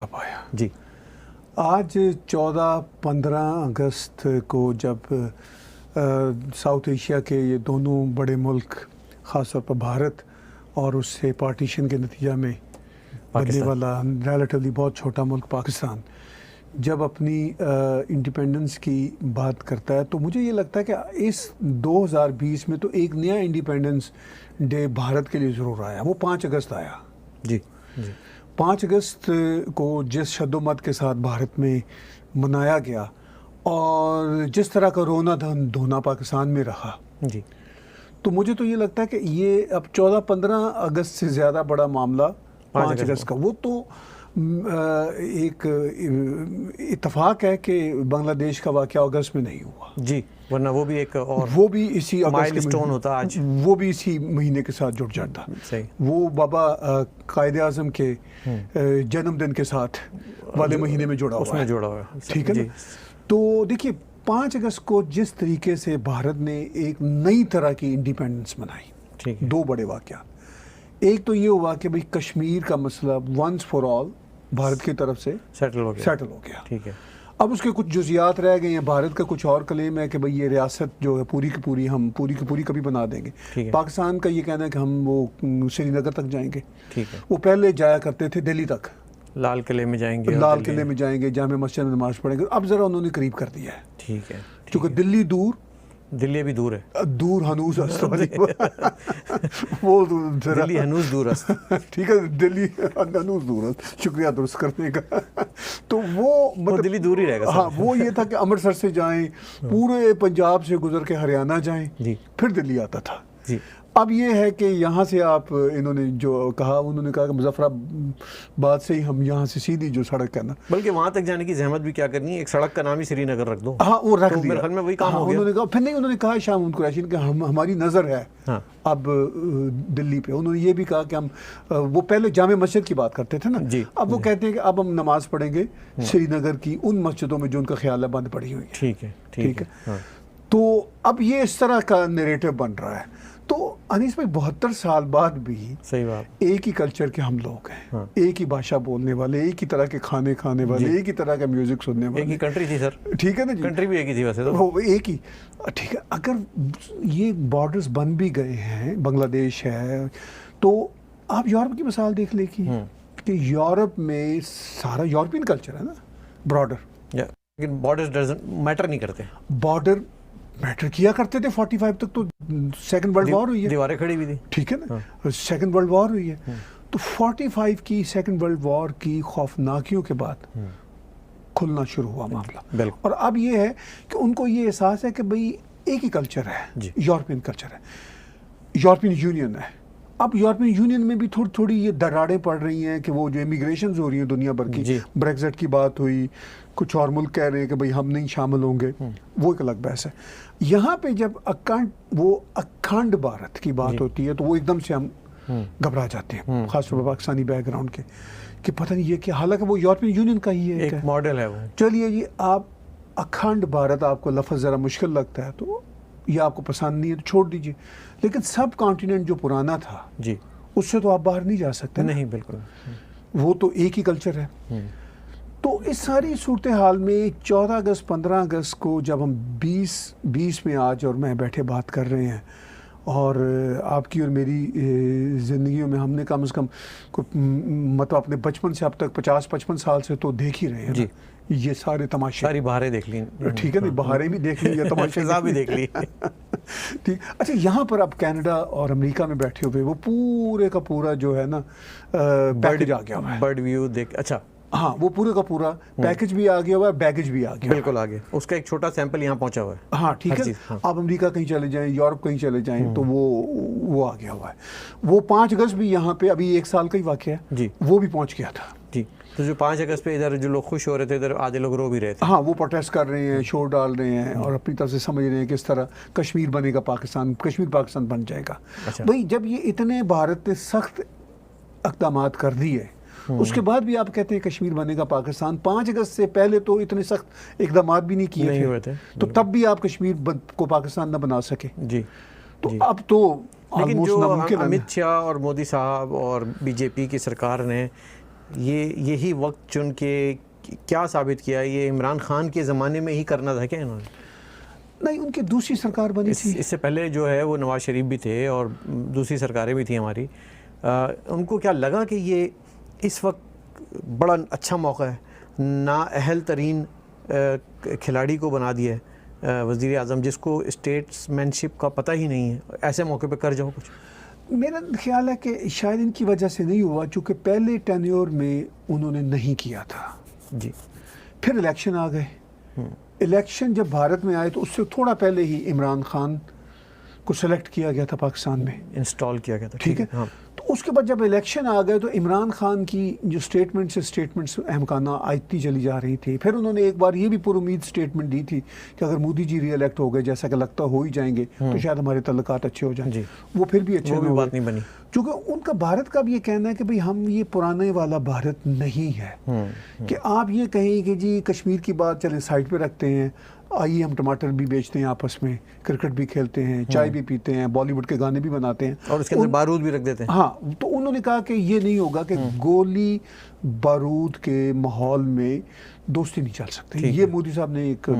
पाया जी। आज 14-15 अगस्त को जब साउथ एशिया के ये दोनों बड़े मुल्क ख़ासतौर पर भारत और उससे पार्टीशन के नतीजा में बनने वाला रिलेटिवली बहुत छोटा मुल्क पाकिस्तान जब अपनी इंडिपेंडेंस की बात करता है, तो मुझे ये लगता है कि इस 2020 में तो एक नया इंडिपेंडेंस डे भारत के लिए ज़रूर आया। वो 5 अगस्त आया। जी, 5 अगस्त को जिस शद्दोमत के साथ भारत में मनाया गया और जिस तरह का रोना धोना पाकिस्तान में रहा जी, तो मुझे तो ये लगता है कि ये अब 14-15 अगस्त से ज़्यादा बड़ा मामला 5 अगस्त का। वो तो एक इत्तेफाक है कि बांग्लादेश का वाक़या अगस्त में नहीं हुआ जी, वरना वो भी एक और वो भी इसी माइलस्टोन होता आज, वो भी इसी महीने के साथ जुड़ जाता। सही। वो बाबा कायदे आज़म के जन्मदिन के साथ वाले महीने में जुड़ा हुआ है, उसमें जुड़ा हुआ है। ठीक है ना? तो देखिए 5 अगस्त को जिस तरीके से भारत ने एक नई तरह की इंडिपेंडेंस मनाई, ठीक है। 2 बड़े वाक़या। एक तो ये हुआ कि भाई कश्मीर का मसला वंस फॉर ऑल भारत की तरफ से सेटल हो गया। ठीक है। अब उसके कुछ जुजियात रह गए हैं। भारत का कुछ और क्लेम है कि भाई ये रियासत जो है पूरी की पूरी हम पूरी की पूरी कभी बना देंगे। पाकिस्तान का ये कहना है कि हम वो श्रीनगर तक जाएंगे। ठीक है। वो पहले जाया करते थे दिल्ली तक, लाल किले में जाएंगे, लाल किले में जाएंगे, जामे मस्जिद में नमाज पढ़ेंगे। अब ज़रा उन्होंने करीब कर दिया है। ठीक है। क्योंकि दिल्ली दिल्ली भी दूर है, दूर हनूज वो दिल्ली हनूज दूर ठीक है, दिल्ली हनूज दूर। शुक्रिया दुरुस्त करने का। तो वो मतलब दिल्ली दूर ही रहेगा। हाँ, वो ये था कि अमृतसर से जाएं, पूरे पंजाब से गुजर के हरियाणा जाएं, फिर दिल्ली आता था जी। अब ये है कि यहाँ से आप इन्होंने जो कहा, उन्होंने कहा कि मुजफ्फराबाद से ही हम यहाँ से सीधी जो सड़क है ना, बल्कि वहाँ तक जाने की जहमत भी क्या करनी है, एक सड़क का नाम ही श्रीनगर रख दो। हाँ, वो रख तो दिया। मेरे ख्याल में वही काम हो गया। उन्होंने कहा, फिर नहीं, उन्होंने कहा शाह महमूद कुरैशी कि हमारी नज़र है अब दिल्ली पे। उन्होंने ये भी कहा कि हम वो पहले जामे मस्जिद की बात करते थे ना, अब वो कहते हैं कि अब हम नमाज पढ़ेंगे श्रीनगर की उन मस्जिदों में जो उनका ख्याल है बंद पड़ी हुई है। ठीक है, ठीक है। तो अब ये इस तरह का नैरेटिव बन रहा है। तो अनीस भाई 72 साल बाद भी सही बात, एक ही कल्चर के हम लोग हैं, एक ही भाषा बोलने वाले, एक ही तरह के खाने खाने वाले, एक ही तरह का म्यूजिक सुनने वाले। एक ही कंट्री थी सर, ठीक है ना जी, कंट्री भी एक ही थी वैसे तो, वो एक ही। ठीक है, अगर ये बॉर्डर्स बन भी गए हैं, बांग्लादेश है, तो आप यूरोप की मिसाल देख ले कि यूरोप में सारा यूरोपियन कल्चर है ना, ब्रॉडर, लेकिन बॉर्डर्स डजंट मैटर नहीं करते। बॉर्डर मैटर किया करते थे 45 तक, तो सेकंड वर्ल्ड वॉर हुई है, दीवारें खड़ी हुई थी, ठीक है ना, सेकंड वर्ल्ड वॉर हुई है। तो 45 की सेकंड वर्ल्ड वॉर की खौफनाकियों के बाद खुलना शुरू हुआ मामला। और अब ये है कि उनको ये एहसास है कि भाई एक ही कल्चर है, यूरोपियन कल्चर है, यूरोपियन यूनियन है। अब यूरोपियन यूनियन में भी थोड़ी थोड़ी ये दरारें पड़ रही हैं कि वो जो इमिग्रेशन हो रही है दुनिया भर की, ब्रेक्जिट की बात हुई, कुछ और मुल्क कह रहे हैं कि भाई हम नहीं शामिल होंगे, वो एक अलग बहस है। यहाँ पे जब अखंड भारत की बात होती है तो वो एकदम से हम घबरा जाते हैं, खासतौर पर पाकिस्तानी बैकग्राउंड के, कि पता नहीं ये क्या, हालांकि वो यूरोपियन यूनियन का ही एक मॉडल है वो। चलिए जी, आप अखंड भारत, आपको लफ्ज़ ज़रा मुश्किल लगता है तो या आपको पसंद नहीं है तो छोड़ दीजिए, लेकिन सब कॉन्टिनेंट जो पुराना था जी, उससे तो आप बाहर नहीं जा सकते। नहीं, बिल्कुल, वो तो एक ही कल्चर है। तो इस सारी सूरत हाल में 14 अगस्त 15 अगस्त को जब हम 20 में आज और मैं बैठे बात कर रहे हैं, और आपकी और मेरी ज़िंदगियों में हमने कम से कम मतलब अपने बचपन से अब तक 50-55 साल से तो देख ही रहे हैं जी, ये सारे तमाशे, सारी बहारें देख ली, ठीक है ना, बहारें भी देख ली, तमाशे भी देख ली। ठीक। अच्छा, यहाँ पर अब कनाडा और अमेरिका में बैठे हुए वो पूरे का पूरा जो है ना पैकेज आ गया हुआ है, बर्ड व्यू देख, अच्छा हाँ, वो पूरे का पूरा पैकेज भी आ गया हुआ है, बैगेज भी आ गया, बिल्कुल आ गया, उसका एक छोटा सैंपल यहाँ पहुँचा हुआ है। हाँ, ठीक है। आप अमेरिका कहीं चले जाएं, यूरोप कहीं चले जाएं, तो वो आ गया हुआ है। वो 5 अगस्त भी यहाँ पे अभी 1 साल का ही वाक़या है जी, वो भी पहुँच गया था जी। तो जो 5 अगस्त पे इधर जो लोग खुश हो रहे थे, इधर आधे लोग रो भी रहे थे। हाँ, वो प्रोटेस्ट कर रहे हैं, शोर डाल रहे हैं और अपनी तरफ से समझ रहे हैं किस तरह कश्मीर बनेगा पाकिस्तान, कश्मीर पाकिस्तान बन जाएगा। भाई जब ये इतने भारत ने सख्त इक़दाम कर दिए, उसके बाद भी आप कहते हैं कश्मीर बनेगा पाकिस्तान। 5 अगस्त से पहले तो इतने सख्त इक़दाम भी नहीं किए थे, तो तब भी आप कश्मीर को पाकिस्तान न बना सके जी। तो अब तो लेकिन जो अमित शाह और मोदी साहब और बीजेपी की सरकार ने यही वक्त चुन के क्या साबित किया? ये इमरान खान के ज़माने में ही करना था क्या इन्होंने? नहीं, उनकी दूसरी सरकार बनी थी। इससे पहले जो है वो नवाज शरीफ भी थे और दूसरी सरकारें भी थी हमारी। उनको क्या लगा कि ये इस वक्त बड़ा अच्छा मौका है, नाअहल तरीन खिलाड़ी को बना दिया है वज़ीर आज़म, जिसको स्टेट्समैनशिप का पता ही नहीं है, ऐसे मौके पे कर जाओ कुछ? मेरा ख्याल है कि शायद इनकी वजह से नहीं हुआ, चूँकि पहले टेन्योर में उन्होंने नहीं किया था जी। फिर इलेक्शन आ गए। इलेक्शन जब भारत में आए तो उससे थोड़ा पहले ही इमरान खान को सेलेक्ट किया गया था, पाकिस्तान में इंस्टॉल किया गया था। ठीक है। हाँ। तो उसके बाद जब इलेक्शन आ गए तो इमरान खान की जो स्टेटमेंट्स अहमकाना आती चली जा रही थी। फिर उन्होंने एक बार ये भी पुरुमीद स्टेटमेंट दी थी कि अगर मोदी जी री इलेक्ट हो गए, जैसा कि लगता हो ही जाएंगे, तो शायद हमारे तल्लुकात अच्छे हो जाएंगे। वो फिर भी अच्छे वो बात नहीं बनी, क्योंकि उनका भारत का भी ये कहना है कि भाई हम ये पुराने वाला भारत नहीं है कि आप ये कहें कि जी कश्मीर की बात चले साइड पे रखते हैं, आइए हम टमाटर भी बेचते हैं आपस में, क्रिकेट भी खेलते हैं, चाय भी पीते हैं, बॉलीवुड के गाने भी बनाते हैं और उसके अंदर बारूद भी रख देते हैं। हाँ, तो उन्होंने कहा कि ये नहीं होगा कि गोली बारूद के माहौल में दोस्ती नहीं चल सकती। ये मोदी साहब ने एक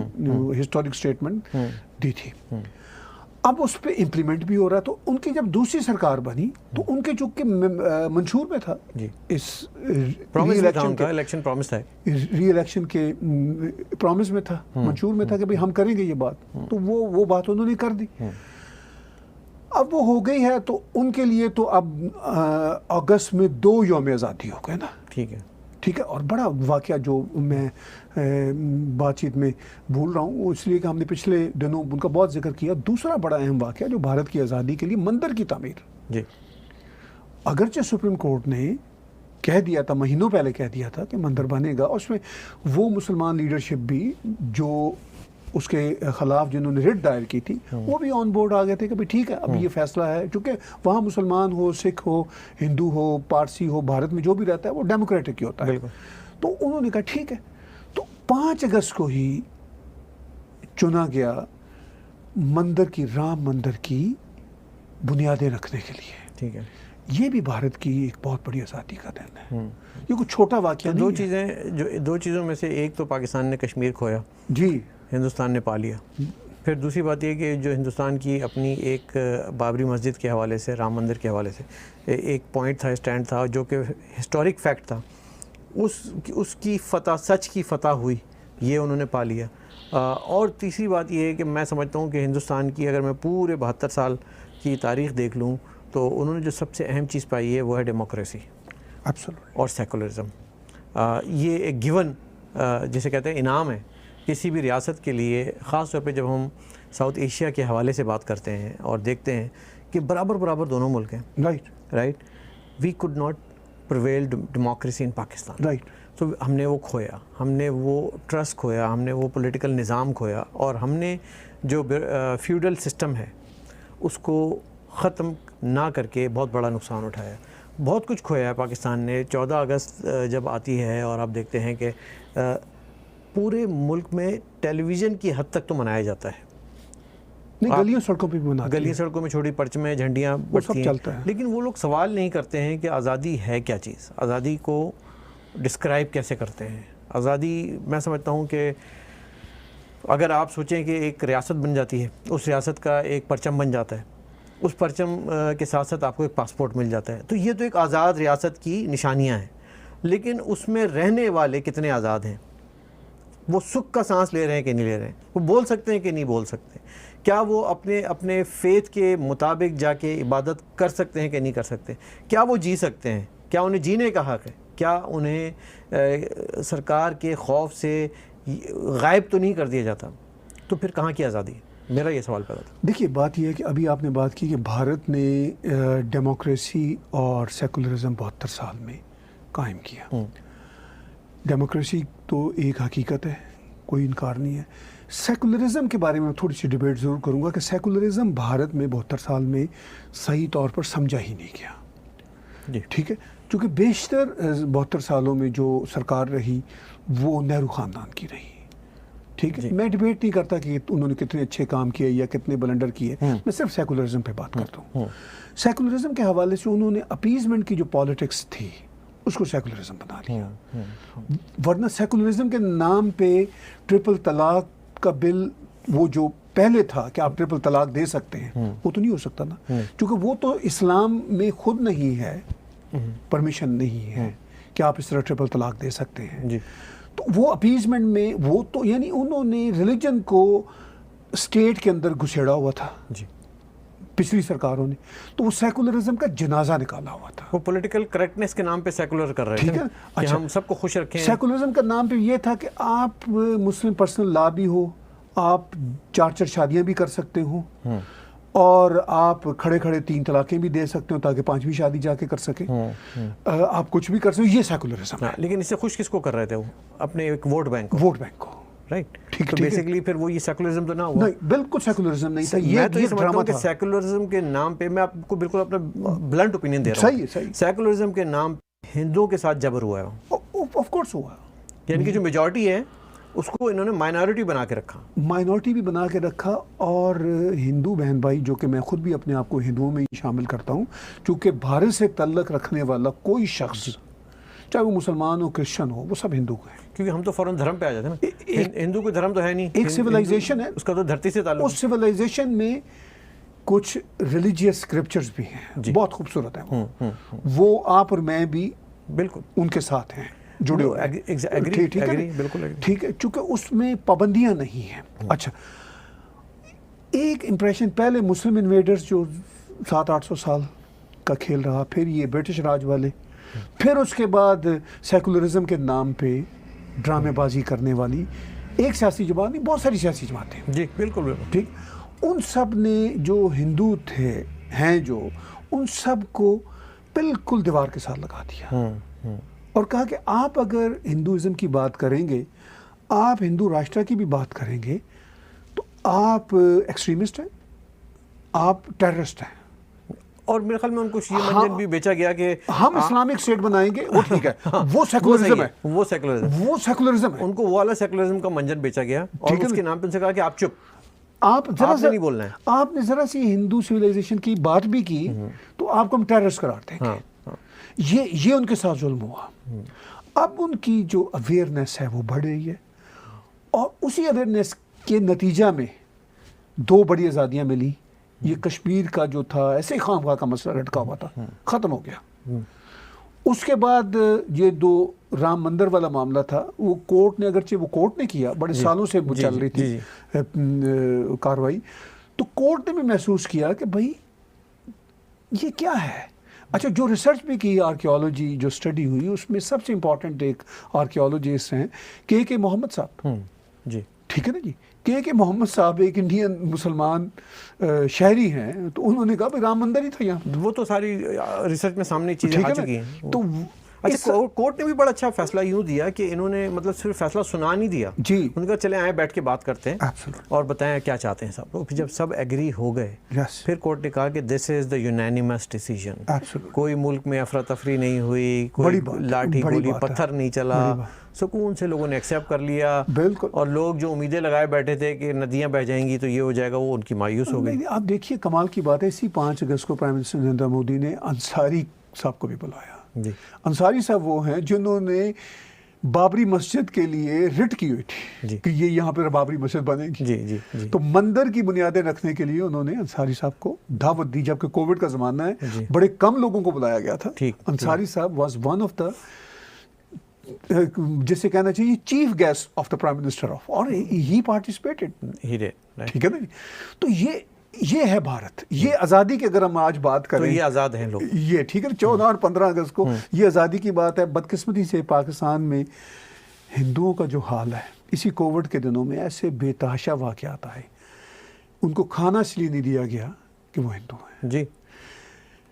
हिस्टोरिक स्टेटमेंट दी थी। अब उस पर इम्प्लीमेंट भी हो रहा है। तो उनकी जब दूसरी सरकार बनी तो उनके चूंकि मंशूर में था जी, इस इलेक्शन प्रॉमिस था, री इलेक्शन के प्रॉमिस में था, मंशूर में था कि भाई हम करेंगे ये बात, तो वो बात उन्होंने कर दी। अब वो हो गई है तो उनके लिए तो अब अगस्त में 2 यौम आज़ादी हो गए ना। ठीक है, ठीक है। और बड़ा वाक़या जो मैं बातचीत में भूल रहा हूँ, इसलिए कि हमने पिछले दिनों उनका बहुत जिक्र किया। दूसरा बड़ा अहम वाक़या जो भारत की आज़ादी के लिए मंदिर की तामीर जी, अगरचे सुप्रीम कोर्ट ने कह दिया था, महीनों पहले कह दिया था कि मंदिर बनेगा, उसमें वो मुसलमान लीडरशिप भी जो उसके ख़िलाफ़ जिन्होंने रिट दायर की थी वो भी ऑन बोर्ड आ गए थे कि भाई ठीक है, अब ये फैसला है। चूँकि वहाँ मुसलमान हो, सिख हो, हिंदू हो, पारसी हो, भारत में जो भी रहता है वो डेमोक्रेटिक ही होता है। तो उन्होंने कहा ठीक है। तो 5 अगस्त को ही चुना गया मंदिर की, राम मंदिर की बुनियादें रखने के लिए। ठीक है, ये भी भारत की एक बहुत बड़ी आज़ादी का दिन है। ये कुछ छोटा वाक़या नहीं है। दो चीज़ों में से एक तो पाकिस्तान ने कश्मीर खोया जी, हिंदुस्तान ने पा लिया। फिर दूसरी बात ये कि जो हिंदुस्तान की अपनी एक बाबरी मस्जिद के हवाले से, राम मंदिर के हवाले से एक पॉइंट था, स्टैंड था, जो कि हिस्टोरिक फैक्ट था, उसकी फ़तह, सच की फ़तह हुई, ये उन्होंने पा लिया। और तीसरी बात ये है कि मैं समझता हूँ कि हिंदुस्तान की अगर मैं पूरे 72 साल की तारीख़ देख लूँ तो उन्होंने जो सबसे अहम चीज़ पाई है वो है डेमोक्रेसी और सेकुलरिज़म। ये एक गिवन, जिसे कहते हैं इनाम है किसी भी रियासत के लिए, ख़ास तौर पे जब हम साउथ एशिया के हवाले से बात करते हैं और देखते हैं कि बराबर बराबर दोनों मुल्क हैं। Right, we could not prevail democracy in Pakistan. Right, तो हमने वो खोया, हमने वो ट्रस्ट खोया, हमने वो पॉलिटिकल निज़ाम खोया, और हमने जो फ्यूडल सिस्टम है उसको ख़त्म ना करके बहुत बड़ा नुकसान उठाया। बहुत कुछ खोया है पाकिस्तान ने। 14 अगस्त जब आती है और आप देखते हैं कि पूरे मुल्क में टेलीविज़न की हद तक तो मनाया जाता है, नहीं गलियों सड़कों पे भी मनाते हैं, गलियों सड़कों में छोटी परचमें, झंडियाँ बढ़ती हैं, लेकिन वो लोग सवाल नहीं करते हैं कि आज़ादी है क्या चीज़, आज़ादी को डिस्क्राइब कैसे करते हैं। आज़ादी, मैं समझता हूँ कि अगर आप सोचें कि एक रियासत बन जाती है, उस रियासत का एक परचम बन जाता है, उस परचम के साथ साथ आपको एक पासपोर्ट मिल जाता है, तो ये तो एक आज़ाद रियासत की निशानियाँ हैं। लेकिन उसमें रहने वाले कितने आज़ाद हैं, वो सुख का सांस ले रहे हैं कि नहीं ले रहे हैं, वो बोल सकते हैं कि नहीं बोल सकते, क्या वो अपने अपने फेथ के मुताबिक जाके इबादत कर सकते हैं कि नहीं कर सकते, क्या वो जी सकते हैं, क्या उन्हें जीने का हक़ है, क्या उन्हें सरकार के खौफ से गायब तो नहीं कर दिया जाता, तो फिर कहाँ की आज़ादी? मेरा ये सवाल पैदा था। देखिए, बात यह है कि अभी आपने बात की कि भारत ने डेमोक्रेसी और सेकुलरिज़म 72 साल में कायम किया। डेमोक्रेसी तो एक हकीकत है, कोई इनकार नहीं है। सेकुलरिज़म के बारे में थोड़ी सी डिबेट ज़रूर करूँगा कि सेकुलरिज़म भारत में 72 साल में सही तौर पर समझा ही नहीं गया। ठीक है, क्योंकि बेशतर 72 सालों में जो सरकार रही वो नेहरू ख़ानदान की रही। ठीक है, मैं डिबेट नहीं करता कि उन्होंने कितने अच्छे काम किए या कितने ब्लंडर किए, मैं सिर्फ सेकुलरिज़म पे बात करता हूँ। सेकुलरिज़म के हवाले से उन्होंने अपीज़मेंट की जो पॉलिटिक्स थी उसको सेकुलरिज्म बना लिया। वरना सेकुलरिज्म के नाम पे ट्रिपल तलाक का बिल, वो जो पहले था कि आप ट्रिपल तलाक दे सकते हैं, वो तो नहीं हो सकता ना, क्योंकि वो तो इस्लाम में खुद नहीं है, परमिशन नहीं है कि आप इस तरह ट्रिपल तलाक दे सकते हैं जी। तो वो अपीजमेंट में वो तो यानी उन्होंने रिलीजन को स्टेट के अंदर घुसेड़ा हुआ था जी, पिछली सरकारों ने, तो वो सेकुलरिज्म का जनाजा निकाला हुआ था। वो पॉलिटिकल करेक्टनेस के नाम पे सेकुलर कर रहे थे, ठीक है, कि हम सबको खुश रखें। सेकुलरिज्म का नाम पे ये था कि आप मुस्लिम पर्सनल लॉ भी हो, आप 4 शादियां भी कर सकते हो, और आप खड़े खड़े 3 तलाकें भी दे सकते हो ताकि 5वीं शादी जाके कर सके, आप कुछ भी कर सकते हो, ये सेकुलरिज्म है। लेकिन इससे खुश किसको कर रहे थे वो? अपने एक वोट बैंक को, राइट, ठीक तो बेसिकली फिर वो ये सेकुलरिज्म तो ना हुआ। नहीं, बिल्कुल सेकुलरिज्म नहीं था। मैं तो ये समझता हूं कि सेकुलरिज्म के नाम पे, मैं आपको बिल्कुल अपना ब्लंट ओपिनियन दे रहा हूं, सही, सेकुलरिज्म के नाम पे हिंदुओं के साथ जबर हुआ है, ऑफ कोर्स हुआ, यानी कि जो मेजॉरिटी है उसको इन्होंने माइनॉरिटी बना के रखा, माइनॉरिटी भी बना के रखा। और हिंदू बहन भाई, जो कि मैं खुद भी अपने आप को हिंदुओं में ही शामिल करता हूँ, क्योंकि भारत से तल्लक रखने वाला कोई शख्स, चाहे वो मुसलमान हो, क्रिश्चियन हो, वो सब हिंदू हैं। क्योंकि हम तो फौरन धर्म पे आ जाते हैं ना, हिंदू कोई धर्म तो है नहीं, एक सिविलाइजेशन है, उसका तो धरती से ताल्लुक। उस सिविलाइजेशन में कुछ रिलीजियस स्क्रिप्चर्स भी हैं, बहुत खूबसूरत हैं, वो आप और मैं भी बिल्कुल उनके साथ हैं, जुड़े हुए, ठीक है, ठीक है, चूंकि उसमें पाबंदियां नहीं हैं। अच्छा, एक इंप्रेशन, पहले मुस्लिम इन्वेडर्स जो 700-800 साल का खेल रहा, फिर ये ब्रिटिश राज वाले, फिर उसके बाद सेकुलरिज्म के नाम पे ड्रामेबाजी करने वाली एक सियासी जमात नहीं, बहुत सारी सियासी जमातें जी, बिल्कुल ठीक, उन सब ने जो हिंदू थे हैं जो, उन सब को बिल्कुल दीवार के साथ लगा दिया और कहा कि आप अगर हिंदुइज्म की बात करेंगे, आप हिंदू राष्ट्र की भी बात करेंगे, तो आप एक्सट्रीमिस्ट हैं, आप टेररिस्ट हैं। और मेरे ख्याल में उनको ये मंजन भी बेचा गया कि हम इस्लामिक स्टेट बनाएंगे, वो ठीक है, वो सेकुलरिज्म है, वो सेकुलरिज्म है, उनको वो वाला सेकुलरिज्म का मंजन बेचा गया और उसके नाम पे उनसे कहा कि आप चुप, आप जरा नहीं बोलना है। आपने जरा सी हिंदू सिविलाइजेशन की बात भी की तो आपको हम टेररिस्ट करार देंगे। ये उनके साथ जुल्म हुआ। अब उनकी जो अवेयरनेस है वो बढ़ रही है और उसी अवेयरनेस के नतीजा में 2 बड़ी आज़ादियाँ मिली। ये कश्मीर का जो था ऐसे खामखा का मसला लटका हुआ था, ख़त्म हो गया। उसके बाद ये 2 राम मंदिर वाला मामला था, वो कोर्ट ने, अगरचे वो कोर्ट ने किया, बड़े सालों से वो चल रही थी कार्रवाई, तो कोर्ट ने भी महसूस किया कि भाई ये क्या है। अच्छा, जो रिसर्च भी की, आर्कियोलॉजी जो स्टडी हुई, उसमें सबसे इम्पॉर्टेंट एक आर्कियोलॉजिस्ट हैं के मोहम्मद साहब जी, ठीक है ना जी। के मोहम्मद साहब एक इंडियन मुसलमान शहरी हैं, तो उन्होंने कहा भाई राम मंदिर ही था यहाँ। वो तो सारी रिसर्च में सामने चीज़ें आ चुकी हैं। तो अच्छा, कोर्ट ने भी बड़ा अच्छा फैसला यूँ दिया कि इन्होंने मतलब सिर्फ फैसला सुना नहीं दिया जी, उन्होंने कहा चले आए बैठ के बात करते हैं और बताएं क्या चाहते हैं सब। तो फिर जब सब एग्री हो गए, फिर कोर्ट ने कहा कि this is the unanimous decision. कोई मुल्क में अफरा तफरी नहीं हुई, कोई लाठी गोली पत्थर नहीं चला, सुकून से लोगों ने एक्सेप्ट कर लिया। बिल्कुल। और लोग जो उम्मीदें लगाए बैठे थे कि नदियां बह जाएंगी तो ये हो जाएगा, वो उनकी मायूस हो गई। आप देखिए कमाल की बात है, इसी 5 अगस्त को प्राइम मिनिस्टर नरेंद्र मोदी ने अंसारी साहब को भी बुलाया जी। अंसारी साहब वो हैं जिन्होंने बाबरी मस्जिद के लिए रिट की हुई थी कि ये यहाँ पर बाबरी मस्जिद बनेगी जी, जी, जी। तो मंदिर की बुनियादें रखने के लिए उन्होंने अंसारी साहब को दावत दी, जबकि कोविड का ज़माना है, बड़े कम लोगों को बुलाया गया था। अंसारी साहब वाज वन ऑफ द, जिसे कहना चाहिए chief guest of the prime minister of, और ही पार्टिसिपेटेड, ठीक है ना। तो ये है भारत, ये आज़ादी की अगर हम आज बात करें तो ये आज़ाद हैं लोग, ये ठीक है। 14 और 15 अगस्त को ये आज़ादी की बात है। बदकिस्मती से पाकिस्तान में हिंदुओं का जो हाल है, इसी कोविड के दिनों में ऐसे बेतहाशा वाक़यात आए, उनको खाना इसलिए नहीं दिया गया कि वो हिंदू हैं जी।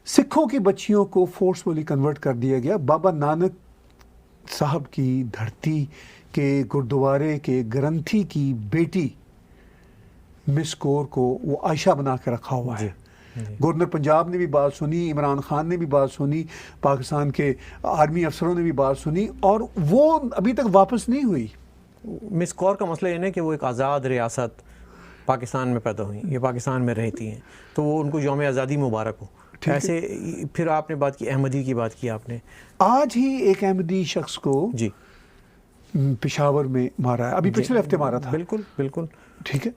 सिखों की बच्चियों को फोर्सफुली कन्वर्ट कर दिया गया। बाबा नानक साहब की धरती के गुरुद्वारे के ग्रंथी की बेटी मिस कौर को वो आयशा बना के रखा हुआ है। गवर्नर पंजाब ने भी बात सुनी, इमरान खान ने भी बात सुनी, पाकिस्तान के आर्मी अफसरों ने भी बात सुनी, और वो अभी तक वापस नहीं हुई। मिस कौर का मसला ये नहीं कि वो एक आज़ाद रियासत पाकिस्तान में पैदा हुई, ये पाकिस्तान में रहती हैं, तो वो उनको यौम आज़ादी मुबारक हो, ऐसे फिर आपने बात की अहमदी की बात की आपने, आज ही एक अहमदी शख्स को जी पेशावर में मारा है, अभी पिछले हफ्ते मारा था। बिल्कुल बिल्कुल, ठीक है।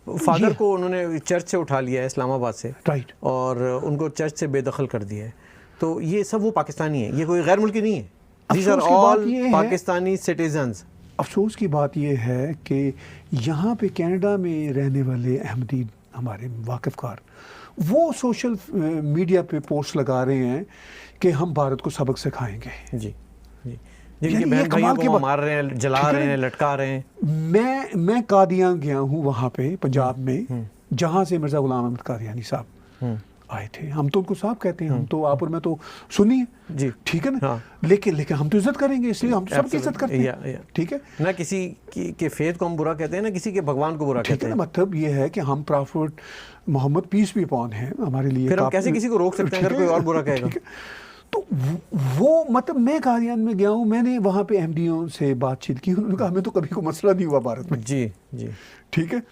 फादर को उन्होंने चर्च से उठा लिया है इस्लामाबाद से, राइट, और उनको चर्च से बेदखल कर दिया है। तो ये सब वो पाकिस्तानी है, ये कोई गैर मुल्की नहीं है। These are all Pakistani citizens. अफसोस की बात यह है कि यहाँ पे कनाडा में रहने वाले अहमदी हमारे वाकिफ़कार वो सोशल मीडिया पे पोस्ट लगा रहे हैं कि हम भारत को सबक सिखाएंगे। जी जी, जिनके बहन भाइयों को मार रहे हैं, जला रहे हैं, लटका रहे हैं। मैं कादियान गया हूँ वहाँ पे पंजाब में, जहाँ से मिर्ज़ा गुलाम अहमद कादियानी साहब आए थे। हम तो उनको साहब कहते हैं, हम तो आप और मैं तो सुनिए जी, ठीक है ना। हाँ। लेकिन हम तो इज्जत करेंगे, इसलिए हम सबकी इज्जत करते हैं, ठीक है ना। किसी के फेथ को हम बुरा कहते हैं ना, किसी के भगवान को बुरा कहते हैं। मतलब ये है कि हम प्रॉफिट मोहम्मद पीस भी अपॉन है हमारे लिए, फिर हम कैसे किसी को रोक सकते हैं अगर कोई और बुरा कहेगा। तो वो मतलब मैं कादियान में गया हूँ, मैंने वहाँ पे अहमदियों से बातचीत की, उन्होंने कहा हमें तो कभी कोई मसला नहीं हुआ भारत में। जी जी, ठीक है।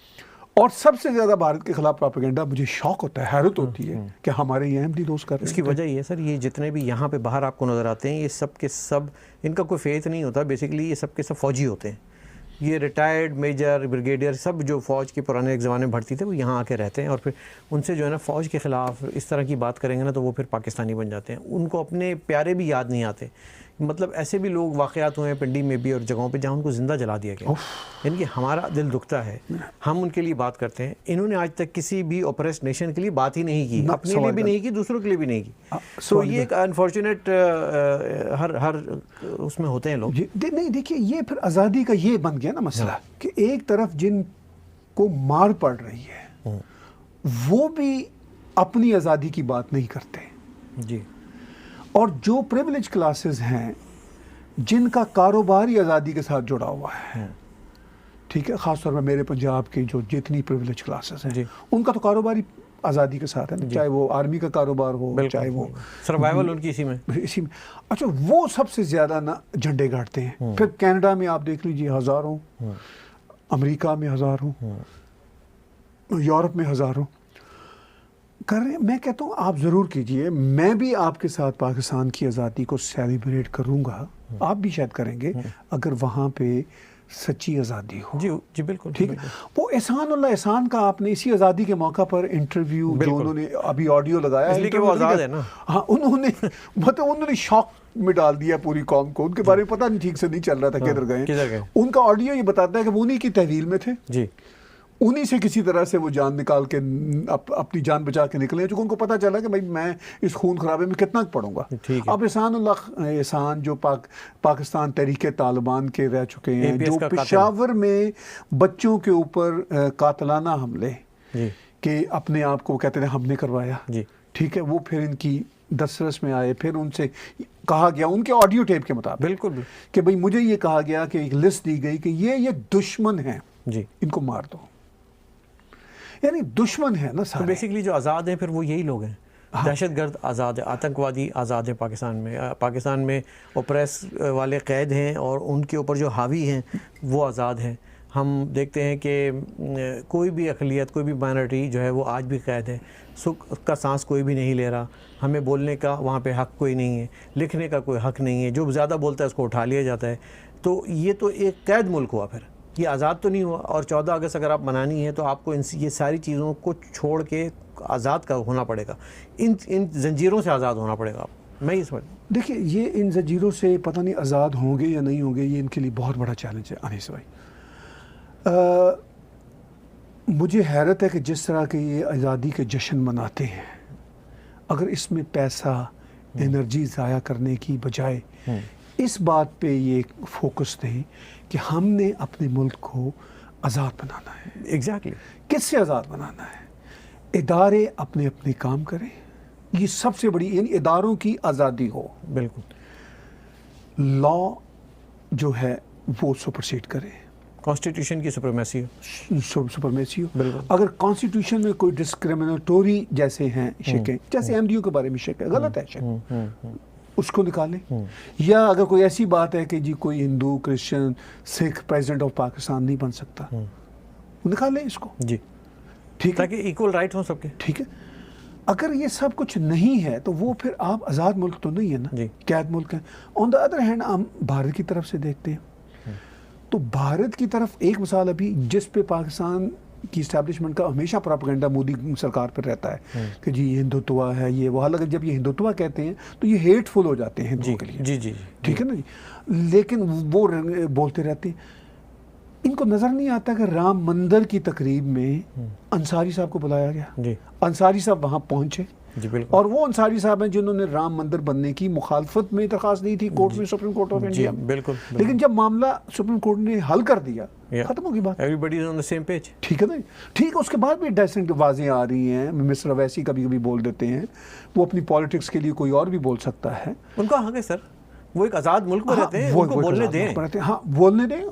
और सबसे ज़्यादा भारत के खिलाफ प्रोपेगेंडा मुझे शौक होता है, हैरत होती है कि हमारे ये अहमदी दोस्त कर रहे हैं। इसकी वजह ये सर, ये जितने भी यहाँ पे बाहर आपको नज़र आते हैं, ये सब के सब, इनका कोई फेथ नहीं होता बेसिकली, ये सब के सब फौजी होते हैं। ये रिटायर्ड मेजर, ब्रिगेडियर, सब जो फ़ौज के पुराने एक ज़माने में भर्ती थे, वो यहाँ आके रहते हैं, और फिर उनसे जो है ना फ़ौज के ख़िलाफ़ इस तरह की बात करेंगे ना, तो वो फिर पाकिस्तानी बन जाते हैं। उनको अपने प्यारे भी याद नहीं आते। मतलब ऐसे भी लोग वाक़यात हुए हैं पिंडी में भी और जगहों पे जहाँ उनको ज़िंदा जला दिया गया। यानी कि हमारा दिल दुखता है, हम उनके लिए बात करते हैं। इन्होंने आज तक किसी भी ऑपरेस्ट नेशन के लिए बात ही नहीं की, अपने लिए भी नहीं की, दूसरों के लिए भी नहीं की। तो ये एक अनफॉर्चुनेट हर उसमें होते हैं लोग। नहीं देखिए, ये फिर आज़ादी का ये बन गया ना मसला कि एक तरफ जिनको मार पड़ रही है वो भी अपनी आज़ादी की बात नहीं करते जी, और जो प्रिविलेज क्लासेस हैं जिनका कारोबारी आज़ादी के साथ जुड़ा हुआ है, ठीक है, ख़ासतौर पर मेरे पंजाब की जो जितनी प्रिविलेज क्लासेस हैं उनका तो कारोबारी आज़ादी के साथ है, चाहे वो आर्मी का कारोबार हो, चाहे वो सर्वाइवल उनकी इसी में। अच्छा, वो सबसे ज़्यादा ना झंडे गाड़ते हैं। फिर कनाडा में आप देख लीजिए हज़ारों, अमेरिका में हज़ारों, यूरोप में हज़ारों कर रहे हैं। मैं कहता हूँ आप ज़रूर कीजिए, मैं भी आपके साथ पाकिस्तान की आज़ादी को सेलिब्रेट करूँगा, आप भी शायद करेंगे अगर वहाँ पे सच्ची आज़ादी हो। जी जी बिल्कुल, ठीक है। वो एहसान का आपने इसी आज़ादी के मौका पर इंटरव्यू जो उन्होंने अभी ऑडियो लगाया, इसलिए कि वो आज़ाद है ना। हाँ, उन्होंने शौक में डाल दिया पूरी कौम को, उनके बारे में पता नहीं ठीक से नहीं चल रहा था किधर गए। उनका ऑडियो ये बताता है कि वो उन्हीं की तहवील में थे जी, उन्हीं से किसी तरह से वो जान निकाल के अपनी जान बचा के निकले, जो उनको पता चला कि भाई मैं इस खून खराबे में कितना पढ़ूंगा। अब एहसान जो पाकिस्तान तहरीक तालिबान के रह चुके हैं, जो पेशावर में बच्चों के ऊपर कातलाना हमले के अपने आप को कहते थे हमने करवाया, ठीक है, वो फिर इनकी दस्तरस में आए। फिर उनसे कहा गया उनके ऑडियो टेप के मुताबिक बिल्कुल कि भाई मुझे ये कहा गया कि एक लिस्ट दी गई कि ये दुश्मन हैं जी, इनको मार दो। यानी दुश्मन है ना सारे। तो बेसिकली जो आज़ाद हैं फिर वो यही लोग हैं। हाँ। दहशतगर्द आज़ाद है, आतंकवादी आज़ाद है पाकिस्तान में ओप्रेस वाले कैद हैं और उनके ऊपर जो हावी हैं वो आज़ाद हैं। हम देखते हैं कि कोई भी अक़लियत, कोई भी माइनॉरिटी जो है वो आज भी कैद है, सुख का सांस कोई भी नहीं ले रहा। हमें बोलने का वहाँ पे हक़ कोई नहीं है, लिखने का कोई हक़ नहीं है, जो ज़्यादा बोलता है उसको उठा लिया जाता है। तो ये तो एक कैद मुल्क हुआ, फिर ये आज़ाद तो नहीं हुआ। और 14 अगस्त अगर आप मनानी है तो आपको ये सारी चीज़ों को छोड़ के आज़ाद का होना पड़ेगा, इन जंजीरों से आज़ाद होना पड़ेगा। मैं ये समझ, देखिए ये इन जंजीरों से पता नहीं आज़ाद होंगे या नहीं होंगे, ये इनके लिए बहुत बड़ा चैलेंज है। अनीस भाई, मुझे हैरत है कि जिस तरह के ये आज़ादी के जश्न मनाते हैं, अगर इसमें पैसा एनर्जी ज़ाया करने की बजाय इस बात पे ये फोकस दें कि हमने अपने मुल्क को आज़ाद बनाना है। एग्जैक्टली किससे आज़ाद बनाना है? इदारे अपने अपने काम करें, ये सबसे बड़ी, यानी इदारों की आज़ादी हो। बिल्कुल। लॉ जो है वो सुपरसीड करे, कॉन्स्टिट्यूशन की सुपरमेसी हो। अगर कॉन्स्टिट्यूशन में कोई डिस्क्रिमिनेटोरी जैसे हैं शिकें, जैसे एमडीओ के बारे में शिक है, गलत है शिक, उसको निकालें। या अगर कोई ऐसी बात है कि जी कोई Hindu, Christian, Sikh president of Pakistan नहीं बन सकता, निकालें इसको जी, ठीक है, ताकि इक्वल राइट हो सबके। ठीक है। अगर ये सब कुछ नहीं है तो वो फिर आप आज़ाद मुल्क तो नहीं है ना, कैद मुल्क है। ऑन द अदर हैंड हम भारत की तरफ से देखते हैं तो भारत की तरफ एक मिसाल अभी जिस पे पाकिस्तान की इस्टेब्लिशमेंट का हमेशा प्रोपेगेंडा मोदी सरकार पर रहता है कि जी ये हिंदुत्व है, ये वो। हालांकि जब ये हिंदुत्व कहते हैं तो ये हेटफुल हो जाते हैं हिंदुओं के लिए। जी ठीक है ना जी। लेकिन वो बोलते रहते हैं, इनको नज़र नहीं आता कि राम मंदिर की तकरीब में अंसारी साहब को बुलाया गया, अंसारी साहब वहाँ पहुँचे और वो अंसारी साहब हैं जिन्होंने राम मंदिर बनने की मुखालफत में दरख्वास्त दी थी कोर्ट में, सुप्रीम कोर्ट ऑफ इंडिया में। बिल्कुल। लेकिन जब मामला सुप्रीम कोर्ट ने हल कर दिया, खत्म हो गई बात। Everybody is on the same page. ठीक है ना। ठीक है, उसके बाद भी डिसेंट आवाज़ें आ रही हैं, मिस्टर अवैसी कभी कभी बोल देते हैं, वो अपनी पॉलिटिक्स के लिए कोई और भी बोल सकता है, उनका हक है सर, वो एक आज़ाद मुल्क में रहते हैं, उनको बोलने दें। हाँ बोलने दें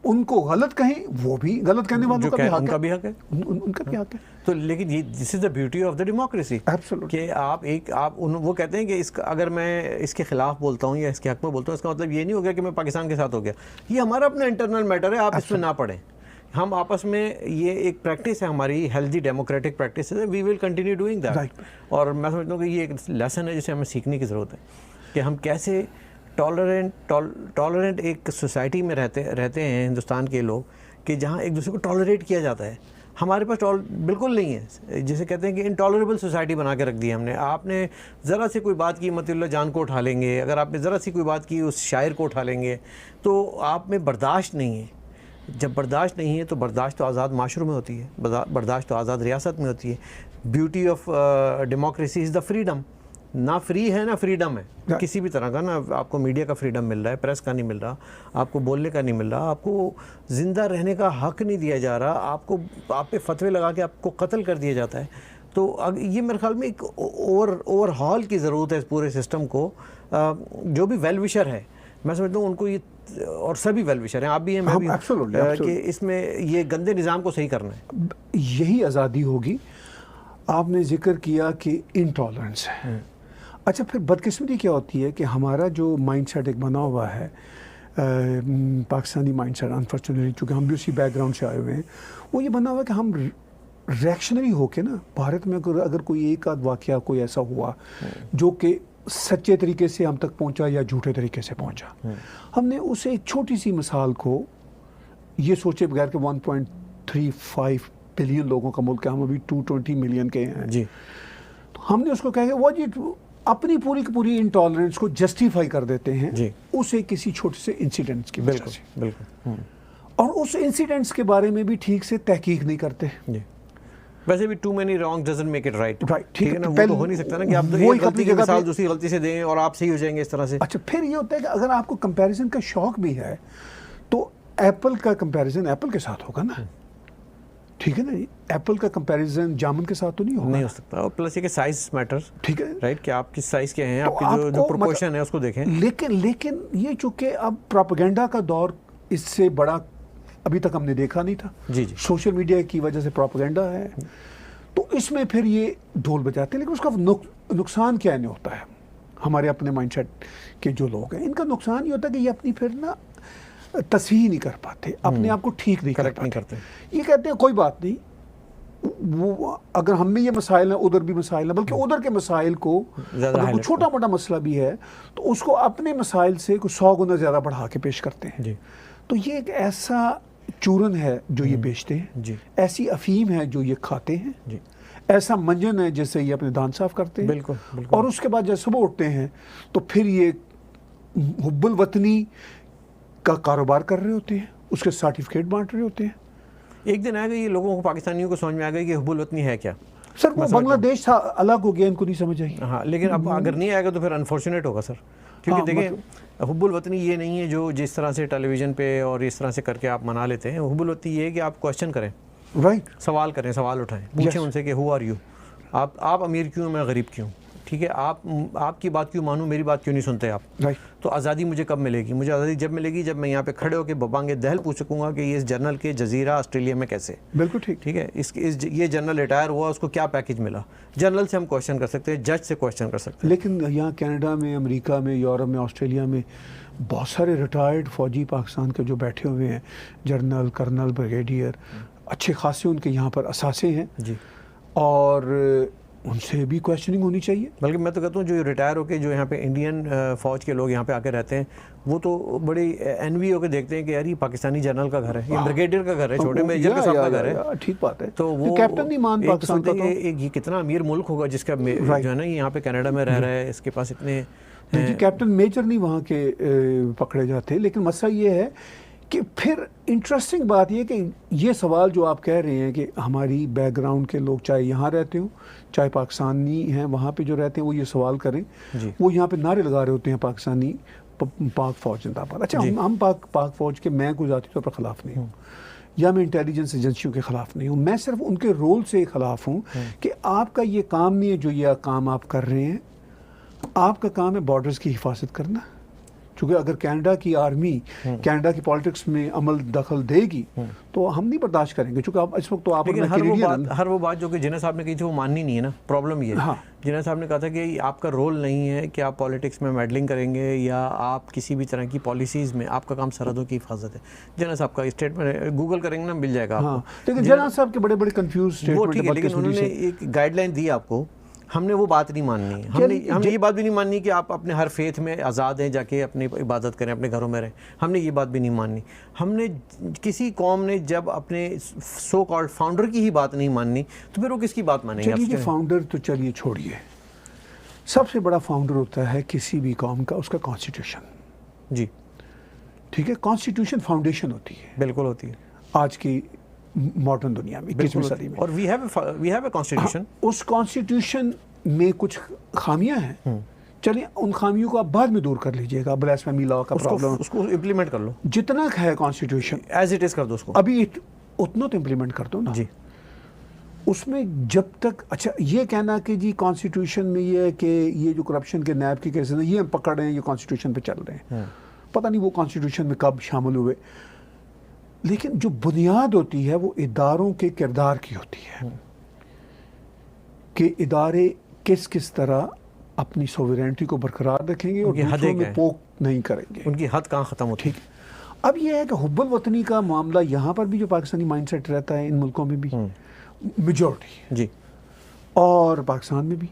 उनको गलत कहें, वो भी गलत कहने वालों का भी हक है, उनका भी हक है, उनका भी हक है। तो लेकिन ये this is the beauty of the democracy कि वो कहते हैं कि इसका अगर मैं इसके खिलाफ बोलता हूँ या इसके हक में बोलता हूँ, इसका मतलब ये नहीं हो गया कि मैं पाकिस्तान के साथ हो गया। ये हमारा अपना इंटरनल मैटर है, आप इसमें ना पढ़ें। हम आपस में, ये एक प्रैक्टिस है हमारी, हेल्दी डेमोक्रेटिक प्रैक्टिस है, we will continue doing that. और मैं समझता हूँ कि ये एक लेसन है जिसे हमें सीखने की ज़रूरत है कि हम कैसे टॉलरेंट एक सोसाइटी में रहते हैं हिंदुस्तान के लोग, कि जहाँ एक दूसरे को टॉलरेट किया जाता है। हमारे पास बिल्कुल नहीं है, जिसे कहते हैं कि इनटॉलरेबल सोसाइटी बना के रख दी हमने। आपने ज़रा सी कोई बात की, मतिउल्लाह जान को उठा लेंगे, अगर आपने ज़रा सी कोई बात की उस शायर को उठा लेंगे, तो आप में बर्दाश्त नहीं है। जब बर्दाश्त नहीं है तो बर्दाश्त तो आज़ाद माशरों में होती है, बर्दाश्त तो आज़ाद रियासत में होती है। Beauty of democracy is the freedom. ना फ्री है ना फ्रीडम है किसी भी तरह का, ना आपको मीडिया का फ्रीडम मिल रहा है, प्रेस का नहीं मिल रहा, आपको बोलने का नहीं मिल रहा, आपको ज़िंदा रहने का हक नहीं दिया जा रहा, आप पे फतवे लगा के आपको कत्ल कर दिया जाता है। तो ये मेरे ख्याल में एक ओवरहॉल की ज़रूरत है इस पूरे सिस्टम को। जो भी वेल विशर है, मैं समझता हूँ उनको ये, और सभी वेल विशर हैं, आप भी हैं, मैं भी, कि इसमें ये गंदे निज़ाम को सही करना है। यही आज़ादी होगी। आपने जिक्र किया कि इनटॉलरेंस है। अच्छा, फिर बदकिस्मती क्या होती है कि हमारा जो माइंडसेट एक बना हुआ है, पाकिस्तानी माइंडसेट, अनफॉर्चुनेटली चूँकि हम भी उसी बैकग्राउंड से आए हुए हैं, वो ये बना हुआ है कि हम रिएक्शनरी होके ना, भारत में अगर कोई एक आध वाक़या कोई ऐसा हुआ जो कि सच्चे तरीके से हम तक पहुंचा या झूठे तरीके से पहुंचा, हमने उसे एक छोटी सी मिसाल को ये सोचे बगैर कि 1.35 बिलियन लोगों का मुल्क है, हम अभी 220 मिलियन के हैं जी, तो हमने उसको कहा वो जी अपनी पूरी की पूरी इंटॉलरेंस को जस्टिफाई कर देते हैं जी, उसे किसी छोटे से इंसिडेंट्स की वजह से। बिल्कुल। और उस इंसिडेंट्स के बारे में भी ठीक से तहकीक नहीं करते जी। वैसे भी too many wrong doesn't make it right, ठीक है ना। वो तो हो नहीं सकता ना कि आप तो एक गलती की मिसाल दूसरी गलती से दें और आप सही हो जाएंगे इस तरह से। अच्छा, फिर ये होता है कि अगर आपको कंपैरिजन का शौक भी है तो एप्पल का कंपैरिजन एप्पल के साथ होगा ना, ठीक है ना। एप्पल का कंपैरिजन जामुन के साथ तो नहीं होगा, नहीं हो सकता। और प्लस ये कि साइज मैटर, ठीक है, राइट, कि आप किस साइज के हैं, आपके जो प्रोपोर्शन है उसको देखें। लेकिन ये चूंकि अब प्रोपेगेंडा का दौर, इससे बड़ा अभी तक हमने देखा नहीं था जी। सोशल मीडिया की वजह से प्रोपेगेंडा है, तो इसमें फिर ये ढोल बजाते हैं। लेकिन उसका नुकसान क्या नहीं होता है, हमारे अपने माइंडसेट के जो लोग हैं, इनका नुकसान ये होता है कि ये अपनी फिर ना तस्हीह नहीं कर पाते, अपने आप को ठीक नहीं करते। ये कहते हैं कोई बात नहीं, वो अगर हम में ये मसाइल हैं उधर भी मसाइल हैं, बल्कि उधर के मसाइल को अगर कोई छोटा मोटा मसला भी है तो उसको अपने मसाइल से कुछ 100 गुना ज़्यादा बढ़ा के पेश करते हैं जी। तो ये एक ऐसा चूरन है जो ये बेचते हैं जी, ऐसी अफीम है जो ये खाते हैं जी, ऐसा मंजन है जिससे ये अपने दांत साफ करते हैं। बिल्कुल। और उसके बाद जब सुबह उठते हैं तो फिर ये हुब्बुल वतनी का कारोबार कर रहे होते हैं, उसके सर्टिफिकेट बांट रहे होते हैं। एक दिन आएगा ये लोगों को, पाकिस्तानियों को समझ में आ गया कि हुब्बुल वतनी है क्या। सर वो बांग्लादेश था, अलग हो गया, इनको नहीं समझ आई। हाँ, लेकिन अब अगर नहीं आएगा तो फिर अनफॉर्चुनेट होगा सर, क्योंकि देखिए हुब्बुल वतनी ये नहीं है जो जिस तरह से टेलीविज़न पे और इस तरह से करके आप मना लेते हैं। हुब्बुल वतनी ये है कि आप क्वेश्चन करें, राइट, सवाल करें, सवाल उठाएं, पूछें उनसे कि हु आर यू, आप अमीर क्यों, मैं गरीब क्यों, ठीक है, आपकी बात क्यों मानूं, मेरी बात क्यों नहीं सुनते आप, राइट। तो आज़ादी मुझे कब मिलेगी? मुझे आज़ादी जब मिलेगी जब मैं यहाँ पे खड़े होकर बबांगे दहल पूछ सकूँगा कि ये इस जनरल के जजीरा ऑस्ट्रेलिया में कैसे। बिल्कुल ठीक, ठीक है। ये जनरल रिटायर हुआ, उसको क्या पैकेज मिला, जनरल से हम क्वेश्चन कर सकते हैं, जज से क्वेश्चन कर सकते हैं। लेकिन यहाँ कनाडा में, अमेरिका में, यूरोप में, ऑस्ट्रेलिया में बहुत सारे रिटायर्ड फौजी पाकिस्तान के जो बैठे हुए हैं, जनरल, कर्नल, ब्रिगेडियर, अच्छे खासे उनके यहाँ पर असासे हैं जी। और उनसे भी क्वेश्चनिंग होनी चाहिए। बल्कि मैं तो कहता हूँ जो रिटायर होके जो यहाँ पे इंडियन फ़ौज के लोग यहाँ पे आके रहते हैं, वो तो बड़ी एनवी होकर देखते हैं कि यार ये पाकिस्तान जनरल का घर है, ये ब्रिगेडियर का घर है, छोटे मेजर के साहब का घर है। ठीक बात है। तो वो कैप्टन नहीं मान पाकिस्तान का, तो ये कितना अमीर मुल्क होगा जिसका जो है ना यहाँ पे कनाडा में रह रहा है, इसके पास इतने कैप्टन मेजर नहीं वहाँ के पकड़े जाते। लेकिन मसला ये है कि फिर इंटरेस्टिंग बात ये कि ये सवाल जो आप कह रहे हैं कि हमारी बैकग्राउंड के लोग चाहे यहाँ रहते हो चाहे पाकिस्तानी हैं वहाँ पे जो रहते हैं वो ये सवाल करें, वो यहाँ पे नारे लगा रहे होते हैं पाकिस्तानी पाक फ़ौज जिंदाबाद। अच्छा, हम पाक फ़ौज के, मैं कोई ज़ाती तौर पर ख़िलाफ़ नहीं हूँ या मैं इंटेलिजेंस एजेंसियों के ख़िलाफ़ नहीं हूँ, मैं सिर्फ उनके रोल से ख़िलाफ़ हूँ कि आपका ये काम नहीं है जो ये काम आप कर रहे हैं। आपका काम है बॉर्डर्स की हिफाजत करना, क्योंकि अगर कनाडा की आर्मी कनाडा की पॉलिटिक्स में अमल दखल देगी तो हम नहीं बर्दाश्त करेंगे, क्योंकि आप इस वक्त तो आप हर वो बात जो कि जिन्ना साहब ने कही थी वो माननी नहीं है ना। प्रॉब्लम ये है, जिन्ना साहब ने कहा था कि आपका रोल नहीं है कि आप पॉलिटिक्स में मेडलिंग करेंगे या आप किसी भी तरह की पॉलिसीज़ में, आपका काम सरहदों की हिफाजत है। जिन्ना साहब का स्टेटमेंट गूगल करेंगे ना, मिल जाएगा आपको। लेकिन जिन्ना साहब के बड़े बड़े कंफ्यूज स्टेटमेंट, ठीक है, लेकिन उन्होंने एक गाइडलाइन दी आपको, हमने वो बात नहीं माननी। हमने ये बात भी नहीं माननी कि आप अपने हर फेथ में आज़ाद हैं, जाके अपनी इबादत करें, अपने घरों में रहें। हमने ये बात भी नहीं माननी। हमने किसी कौम ने जब अपने सो कॉल्ड फाउंडर की ही बात नहीं माननी तो फिर वो किसकी बात मानेंगे? चलिए फाउंडर तो चलिए छोड़िए, सबसे बड़ा फाउंडर होता है किसी भी कौम का उसका कॉन्स्टिट्यूशन। जी ठीक है, कॉन्स्टिट्यूशन फाउंडेशन होती है। बिल्कुल होती है आज की मॉडर्न दुनिया में, 21वीं सदी में। और वी हैव अ कॉन्स्टिट्यूशन। उस कॉन्स्टिट्यूशन में कुछ खामियां हैं, चलिए उन खामियों को आप बाद में दूर कर लीजिएगा। ब्लास्फेमी लॉ का प्रॉब्लम, उसको इम्प्लीमेंट कर लो, जितना है कॉन्स्टिट्यूशन एज इट इज़ कर दो उसको, अभी उतना तो इम्प्लीमेंट कर दो ना जी। उसमें जब तक, अच्छा ये कहना कि जी कॉन्स्टिट्यूशन में ये है कि ये जो करप्शन के नैब के केसेस हैं ये हम पकड़ रहे हैं, ये कॉन्स्टिट्यूशन पे चल रहे हैं, पता नहीं वो कॉन्स्टिट्यूशन में कब शामिल हुए। लेकिन जो बुनियाद होती है वो इदारों के किरदार की होती है कि इदारे किस किस तरह अपनी सोवरेनिटी को बरकरार रखेंगे और दूसरों में पोक नहीं करेंगे, उनकी हद कहाँ ख़त्म होती है। अब ये है कि हुब्बुल वतनी का मामला यहाँ पर भी जो पाकिस्तानी माइंडसेट रहता है इन मुल्कों में भी मेजॉरिटी जी, और पाकिस्तान में भी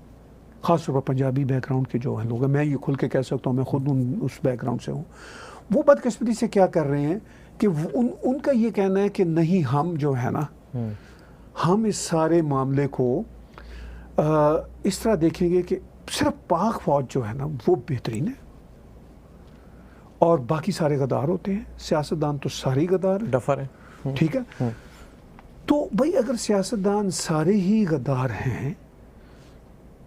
ख़ासतौर पर पंजाबी बैकग्राउंड के जो हैं लोग हैं, मैं ये खुल के कह सकता हूँ, मैं खुद उस बैकग्राउंड से हूँ। वो बदकिस्मती से क्या कर रहे हैं कि उनका ये कहना है कि नहीं, हम जो है ना हम इस सारे मामले को इस तरह देखेंगे कि सिर्फ पाक फौज जो है ना वो बेहतरीन है और बाकी सारे गद्दार होते हैं। सियासतदान तो सारे गद्दार डफर है, ठीक है। तो भाई अगर सियासतदान सारे ही गद्दार हैं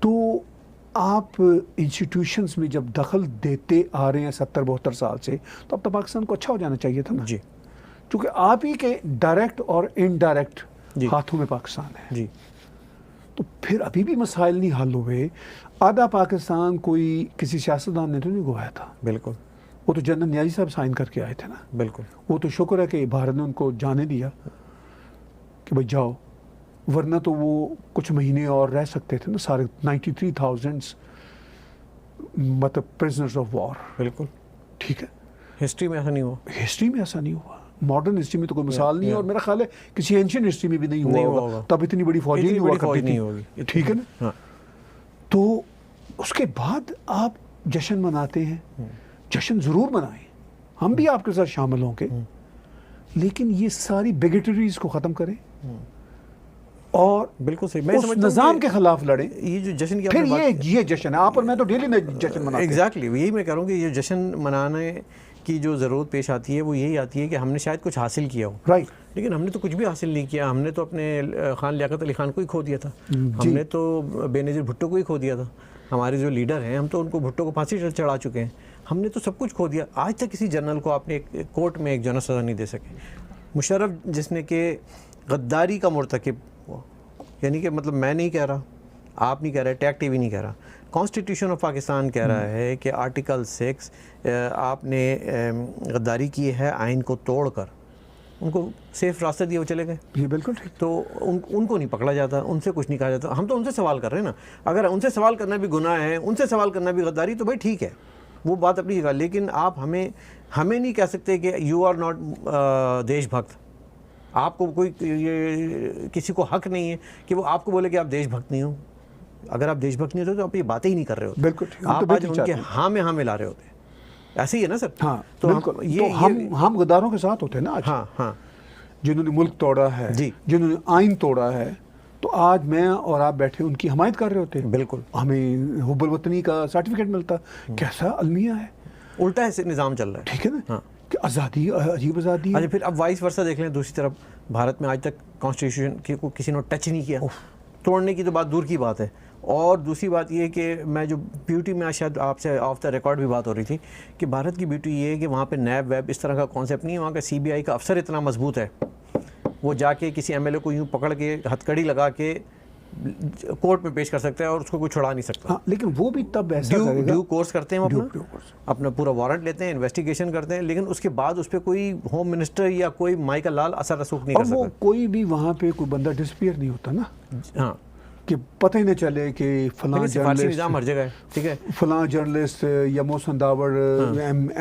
तो आप इंस्टीट्यूशंस में जब दखल देते आ रहे हैं 70-72 साल से, तो अब तो पाकिस्तान को अच्छा हो जाना चाहिए था ना जी, क्योंकि आप ही के डायरेक्ट और इनडायरेक्ट हाथों में पाकिस्तान है जी। तो फिर अभी भी मसाइल नहीं हल हुए। आधा पाकिस्तान कोई किसी सियासतदान ने तो नहीं गवाया था, बिल्कुल, वो तो जनरल न्याजी साहब साइन करके आए थे ना, बिल्कुल। वो तो शुक्र है कि भारत ने उनको जाने दिया कि भाई जाओ, वरना तो वो कुछ महीने और रह सकते थे ना सारे 93,000 मतलब प्रिजनर्स ऑफ वॉर। बिल्कुल ठीक है, हिस्ट्री में ऐसा नहीं हुआ, हिस्ट्री में ऐसा नहीं हुआ, मॉडर्न हिस्ट्री में तो कोई मिसाल नहीं है और मेरा ख्याल है किसी एंशिएंट हिस्ट्री में भी नहीं हुआ होगा, तब इतनी बड़ी फौज नहीं हुआ करती थी, ठीक है ना। तो उसके बाद आप जश्न मनाते हैं, जश्न ज़रूर मनाएं, हम भी आपके साथ शामिल होंगे, लेकिन ये सारी बिगेटरीज को ख़त्म करें और बिल्कुल सही, मैं उस निज़ाम के खिलाफ लड़ें। ये जो जश्न की फिर ये जश्न है, आप और मैं तो डेली जश्न मनाते हैं। एग्जैक्टली, यही मैं कह रहा हूँ कि ये जश्न मनाने की जो ज़रूरत पेश आती है वो यही आती है कि हमने शायद कुछ हासिल किया हो, राइट, लेकिन हमने तो कुछ भी हासिल नहीं किया। हमने तो अपने खान लियाकत अली खान को ही खो दिया था, हमने तो बेनज़ीर भुट्टो को ही खो दिया था, हमारे जो लीडर हैं हम तो उनको भुट्टो को फांसी चढ़ा चुके हैं, हमने तो सब कुछ खो दिया। आज तक किसी जनरल को आपने एक कोर्ट में एक जनरल सज़ा नहीं दे सके। मुशर्रफ जिसने कि गद्दारी का मुर्तकिब, यानी कि मतलब मैं नहीं कह रहा, आप नहीं कह रहे, टैग टीवी नहीं कह रहा, कॉन्स्टिट्यूशन ऑफ पाकिस्तान कह रहा है कि आर्टिकल 6 आपने गद्दारी की है, आइन को तोड़कर उनको सेफ रास्ता दिया, वो चले गए। ये बिल्कुल ठीक। तो उनको नहीं पकड़ा जाता, उनसे कुछ नहीं कहा जाता। हम तो उनसे सवाल कर रहे हैं ना, अगर उनसे सवाल करना भी गुनाह है, उनसे सवाल करना भी गद्दारी, तो भाई ठीक है, वो बात अपनी जगह। लेकिन आप हमें नहीं कह सकते कि यू आर नॉट देशभक्त। आपको कोई ये किसी को हक नहीं है कि वो आपको बोले कि आप देशभक्त नहीं हो। अगर आप देशभक्त नहीं होते तो आप ये बातें ही नहीं कर रहे होते। बिल्कुल, आप आज उनके हाँ में हाँ मिला रहे होते, ऐसे ही है ना सर? हाँ, तो बिल्कुल। हम गद्दारों के साथ होते हैं ना आज। हाँ हाँ, जिन्होंने मुल्क तोड़ा है, जिन्होंने आइन तोड़ा है, तो आज मैं और आप बैठे उनकी हमायत कर रहे होते हैं। बिल्कुल, हमें हुब्बुल वतनी का सर्टिफिकेट मिलता। कैसा अलमिया है, उल्टा है निज़ाम चल रहा है। ठीक है ना? हाँ, कि आज़ादी, अजीब आज़ादी। अच्छा, फिर अब वाइस वर्सा देख लें, दूसरी तरफ भारत में आज तक कॉन्स्टिट्यूशन को किसी ने टच नहीं किया, तोड़ने की तो बात दूर की बात है। और दूसरी बात ये है कि मैं जो ब्यूटी में आज शायद आपसे ऑफ द रिकॉर्ड भी बात हो रही थी कि भारत की ब्यूटी ये है कि वहाँ पे नैब वेब इस तरह का कॉन्सेप्ट नहीं है, वहाँ का CBI का अफसर इतना मजबूत है, वो जाके किसी MLA को यूँ पकड़ के हथकड़ी लगा के कोर्ट में पेश कर सकता है और उसको कोई छुड़ा नहीं सकता। हाँ, लेकिन वो भी तब ऐसा करेगा, ड्यू कोर्स करते हैं वो अपना पूरा वारंट लेते हैं, इन्वेस्टिगेशन करते हैं, लेकिन उसके बाद उस पर कोई होम मिनिस्टर या कोई माइकल लाल असर रसूख नहीं कर सकता। वो कोई भी वहाँ पे कोई बंदा डिसपियर नहीं होता ना। हाँ, कि पता ही नहीं चले कि फलां जर्नलिस्ट हर जगह है, ठीक है, फलां जर्नलिस्ट या मोहसिन दावड़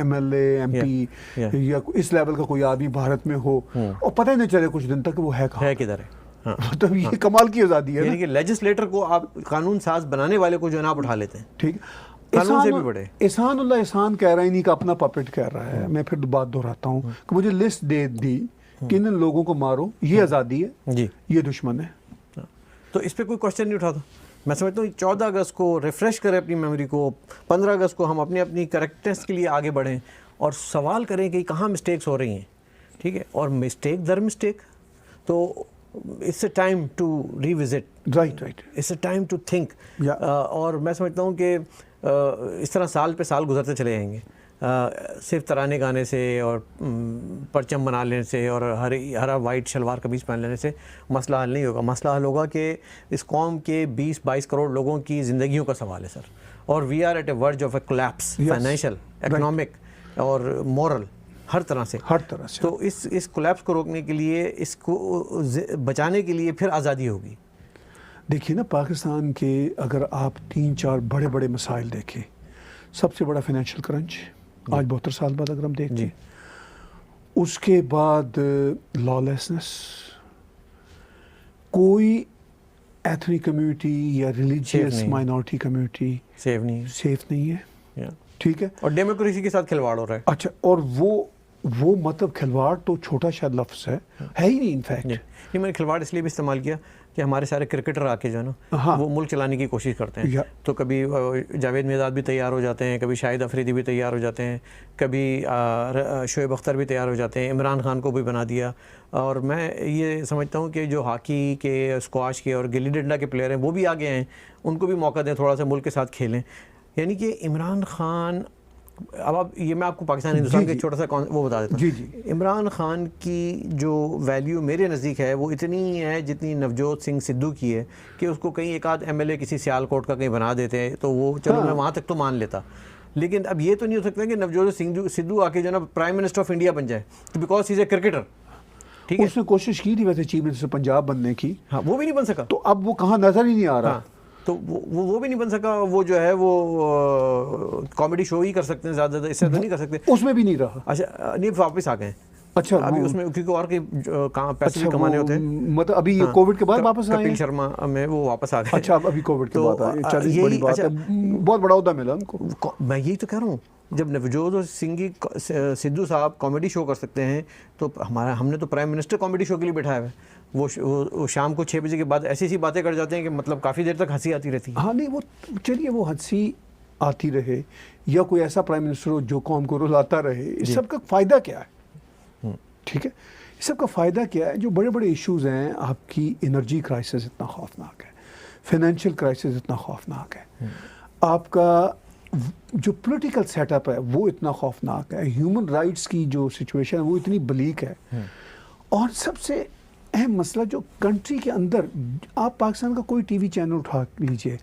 MLA MP या इस लेवल का कोई आदमी भारत में हो और पता ही नहीं चले कुछ दिन तक वो है कहाँ, है किधर है। हाँ, मतलब ये कमाल की आज़ादी है, यानी कि लेजिस्लेटर को आप कानून साज बनाने वाले को जो है ना आप उठा लेते हैं, ठीक। कानून से भी बड़े। एहसानुल्लाह एहसान कह रहा है, नहीं का अपना पपेट कह रहा है। मैं फिर बात दोहराता हूँ कि मुझे लिस्ट दे दी कि इन लोगों को मारो, ये आज़ादी है जी, ये दुश्मन है, तो इस पर कोई क्वेश्चन नहीं उठाता। मैं समझता हूँ 14 अगस्त को रिफ़्रेश करें अपनी मेमोरी को, 15 अगस्त को हम अपनी अपनी करेक्टनेस के लिए आगे बढ़ें और सवाल करें कि कहाँ मिस्टेक्स हो रही हैं, ठीक है, और मिस्टेक दर मिस्टेक, तो it's a time to revisit, right, it's a time to think. और मैं समझता हूँ कि इस तरह साल पे साल गुजरते चले जाएंगे, सिर्फ तराने गाने से और परचम बना लेने से और हरा वाइट शलवार कमीज पहन लेने से मसला हल नहीं होगा। मसला हल होगा कि इस कौम के 20-22 करोड़ लोगों की ज़िंदगियों का सवाल है सर, और we are at a verge of a collapse, financial, economic और मॉरल, हर तरह से। तो इस कोलैप्स को रोकने के लिए, इसको बचाने के लिए फिर आज़ादी होगी। देखिए ना, पाकिस्तान के अगर आप 3-4 बड़े बड़े मसाइल देखें, सबसे बड़ा फाइनेंशियल क्रंच आज 72 साल बाद अगर हम देखें, उसके बाद लॉलेसनेस, कोई एथनिक कम्युनिटी या रिलीजियस माइनॉरिटी कम्युनिटी सेफ नहीं है, ठीक है, और डेमोक्रेसी के साथ खिलवाड़ हो रहा है। अच्छा, और वो मतलब खिलवाड़ तो छोटा शायद लफ्ज़ है ही नहीं। इनफैक्ट ये मैंने खिलवाड़ इसलिए भी इस्तेमाल किया कि हमारे सारे क्रिकेटर आके जो है ना, हाँ, वो मुल्क चलाने की कोशिश करते हैं। तो कभी जावेद मिर्ज़ा भी तैयार हो जाते हैं, कभी शाहिद अफरीदी भी तैयार हो जाते हैं, कभी शोएब अख्तर भी तैयार हो जाते हैं, इमरान खान को भी बना दिया। और मैं ये समझता हूँ कि जो हॉकी के, स्क्वाश के और गिल्ली डंडा के प्लेयर हैं वो भी आगे हैं, उनको भी मौका दें, थोड़ा सा मुल्क के साथ खेलें। यानी कि इमरान खान, अब ये मैं आपको पाकिस्तान हिंदुस्तान के छोटा सा वो बता देता हूँ। इमरान खान की जो वैल्यू मेरे नज़दीक है वो इतनी है जितनी नवजोत सिंह सिद्धू की है, कि उसको कहीं एक आध MLA किसी सियालकोट का कहीं बना देते हैं तो वो चलो, मैं वहाँ तक तो मान लेता। लेकिन अब ये तो नहीं हो सकता कि नवजोत सिद्धू आके जो ना प्राइम मिनिस्टर ऑफ इंडिया बन जाए, because he is a cricketer, ठीक है। उसने कोशिश की थी वैसे चीफ मिनिस्टर पंजाब बनने की, हाँ, वो भी नहीं बन सका। तो अब वो कहाँ नज़र ही नहीं आ रहा। हाँ, तो वो भी नहीं बन सका। वो जो है वो कॉमेडी शो ही कर सकते हैं, ज़्यादा इससे तो नहीं कर सकते। उसमें भी नहीं रहा। अच्छा, नहीं, वापस आ गए। अच्छा, अभी उसमें क्योंकि और के पैसे भी कमाने होते हैं, मतलब अभी ये कोविड के बाद वापस आए। कपिल शर्मा में वो वापस आ गए। अच्छा, अभी कोविड के बाद आए, चलिए बड़ी बात है, बहुत बड़ा ओहदा मिला उनको। मैं यही तो कह रहा हूँ, जब नवजोत सिंह सिद्धू साहब कॉमेडी शो कर सकते हैं तो हमने तो प्राइम मिनिस्टर कॉमेडी शो के लिए बैठाया है। वो शाम को 6 बजे के बाद ऐसी बातें कर जाते हैं कि मतलब काफ़ी देर तक हंसी आती रहती है। हाँ, नहीं, वो चलिए, वो हंसी आती रहे या कोई ऐसा प्राइम मिनिस्टर हो जो कौम को रुलाता रहे, इस सब का फ़ायदा क्या है? ठीक है, इस सब का फ़ायदा क्या है? जो बड़े बड़े इश्यूज़ हैं, आपकी एनर्जी क्राइसिस इतना खौफनाक है, फाइनेंशियल क्राइसिस इतना खौफनाक है, आपका जो पॉलिटिकल सेटअप है वो इतना खौफनाक है, ह्यूमन राइट्स की जो सिचुएशन है वो इतनी बलीक है, और सबसे अहम मसला जो कंट्री के अंदर, आप पाकिस्तान का कोई TV चैनल उठा लीजिए,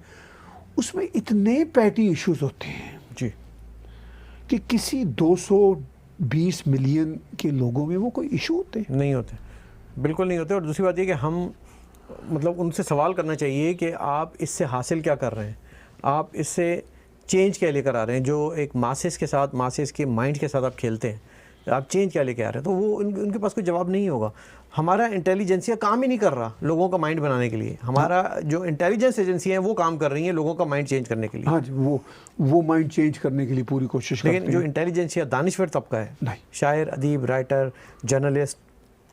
उसमें इतने पैटी इश्यूज होते हैं जी कि किसी 220 मिलियन के लोगों में वो कोई इशू होते नहीं होते, बिल्कुल नहीं होते। और दूसरी बात ये कि हम मतलब उनसे सवाल करना चाहिए कि आप इससे हासिल क्या कर रहे हैं, आप इससे चेंज क्या लेकर आ रहे हैं। जो एक मासेस के साथ, मासेस के माइंड के साथ आप खेलते हैं, आप चेंज क्या लेके आ रहे हैं? तो वो उनके पास कोई जवाब नहीं होगा। हमारा इंटेलिजेंसिया काम ही नहीं कर रहा लोगों का माइंड बनाने के लिए। हमारा जो इंटेलिजेंस एजेंसी है वो काम कर रही हैं लोगों का माइंड चेंज करने के लिए। हाँ जी, वो माइंड चेंज करने के लिए पूरी कोशिश करते हैं। लेकिन जो इंटेलिजेंसिया दानिश्वर तबका है, नहीं, शायर, अदीब, राइटर, जर्नलिस्ट,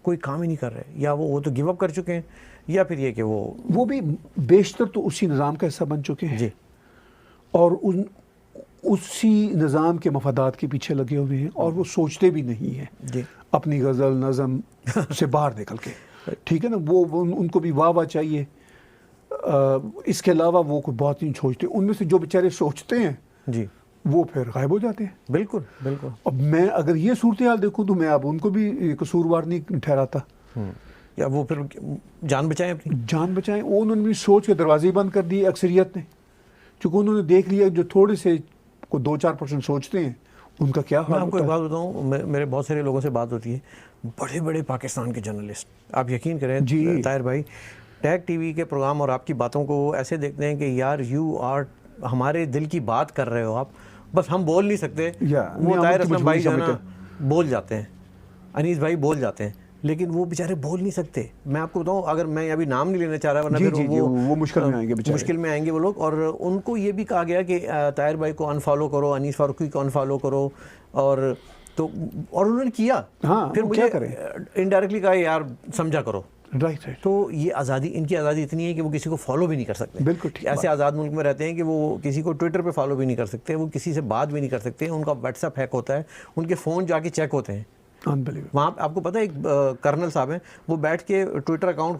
कोई काम ही नहीं कर रहे। या वो तो गिव अप कर चुके हैं, या फिर ये कि वो भी बेशतर तो उसी निज़ाम का हिस्सा बन चुके हैं जी, और उसी निज़ाम के मफादात के पीछे लगे हुए हैं, और वो सोचते भी नहीं हैं जी, अपनी गज़ल नज़म से बाहर निकल के। ठीक है ना, वो उनको भी वाह चाहिए। इसके अलावा वो कोई बात नहीं सोचते। उनमें से जो बेचारे सोचते हैं जी, वो फिर गायब हो जाते हैं। बिल्कुल बिल्कुल। अब मैं अगर ये सूरत हाल देखूँ तो मैं अब उनको भी कसूरवार नहीं ठहराता। या वो फिर जान बचाएं, अपनी जान बचाएं। वो उन्होंने भी सोच के दरवाजे बंद कर दिए अक्सरियत ने, क्योंकि उन्होंने देख लिया जो थोड़े से को 2-4% सोचते हैं उनका क्या हाल होता है। मैं आपको एक बात बताऊं, मेरे बहुत सारे लोगों से बात होती है, बड़े बड़े पाकिस्तान के जर्नलिस्ट, आप यकीन करें जी, ताहिर भाई, टैग टीवी के प्रोग्राम और आपकी बातों को ऐसे देखते हैं कि यार यू आर हमारे दिल की बात कर रहे हो आप, बस हम बोल नहीं सकते। वो ताहिर असलम भाई जो है ना बोल जाते हैं, अनीस भाई बोल जाते हैं, लेकिन वो बेचारे बोल नहीं सकते। मैं आपको बताऊं, अगर मैं अभी नाम नहीं लेना चाह रहा, वरना फिर वो मुश्किल में आएंगे बेचारे। मुश्किल में आएंगे वो लोग। और उनको ये भी कहा गया कि ताहिर भाई को अनफॉलो करो, अनीस फारूकी को अनफॉलो करो, और उन्होंने किया। हाँ, फिर मुझे इनडायरेक्टली कहा यार समझा करो। राइट। तो ये आज़ादी, इनकी आज़ादी इतनी है कि वो किसी को फॉलो भी नहीं कर सकते। बिल्कुल ठीक। ऐसे आज़ाद मुल्क में रहते हैं कि वो किसी को ट्विटर पे फॉलो भी नहीं कर सकते, वो किसी से बात भी नहीं कर सकते। उनका व्हाट्सएप हैक होता है, उनके फ़ोन जाके चेक होते हैं। वहाँ आपको पता है एक कर्नल साहब हैं, वो बैठ के ट्विटर अकाउंट